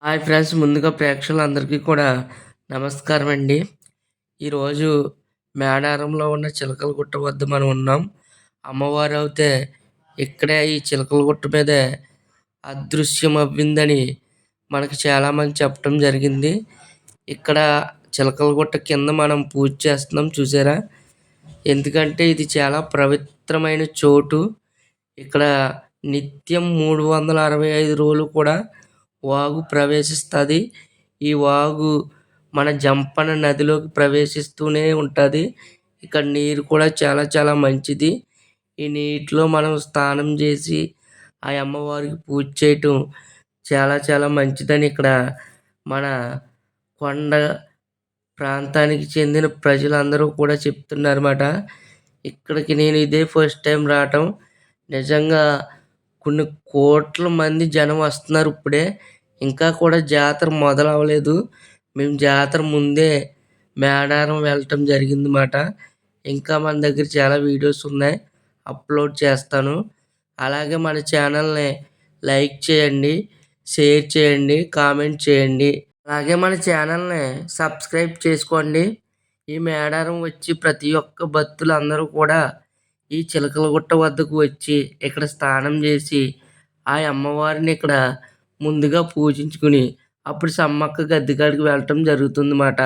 Hi friends! ముందుగా ప్రేక్షకులందరికీ కూడా నమస్కారం అండి. ఈరోజు మేడారంలో ఉన్న చిలకల గుట్ట వద్ద మనం ఉన్నాం. అమ్మవారైతే ఇక్కడే ఈ చిలకల గుట్ట మీదే అదృశ్యమవ్విందని మనకి చాలామంది చెప్పటం జరిగింది. ఇక్కడ చిలకల గుట్ట కింద మనం పూజ చేస్తున్నాం చూసారా? ఎందుకంటే ఇది చాలా పవిత్రమైన చోటు. ఇక్కడ నిత్యం 365 రోజులు కూడా వాగు ప్రవేశిస్తది. ఈ వాగు మన జంపన నదిలోకి ప్రవేశిస్తూనే ఉంటది. ఇక్కడ నీరు కూడా చాలా చాలా మంచిది. ఈ నీటిలో మనం స్నానం చేసి ఆ అమ్మవారికి పూజ చేయటం చాలా చాలా మంచిదని ఇక్కడ మన కొండ ప్రాంతానికి చెందిన ప్రజలందరూ కూడా చెప్తున్నారన్నమాట. ఇక్కడికి నేను ఇదే ఫస్ట్ టైం రావటం. నిజంగా కొన్ని కోట్ల మంది జనం వస్తున్నారు ఇప్పుడే. ఇంకా కూడా జాతర మొదలవ్వలేదు. మేము జాతర ముందే మేడారం వెళ్ళటం జరిగిందన్నమాట. ఇంకా మన దగ్గర చాలా వీడియోస్ ఉన్నాయి. అప్లోడ్ చేస్తాను. అలాగే మన ఛానల్‌ని లైక్ చేయండి, షేర్ చేయండి, కామెంట్ చేయండి. అలాగే మన ఛానల్‌ని సబ్స్క్రైబ్ చేసుకోండి. ఈ మేడారం వచ్చి ప్రతి ఒక్క భక్తులందరూ కూడా ఈ చిలకలగుట్ట వద్దకు వచ్చి ఇక్కడ స్నానం చేసి ఆ అమ్మవారిని ఇక్కడ ముందుగా పూజించుకుని అప్పుడు సమ్మక్క గద్దె కాడికి వెళ్ళటం జరుగుతుందన్నమాట.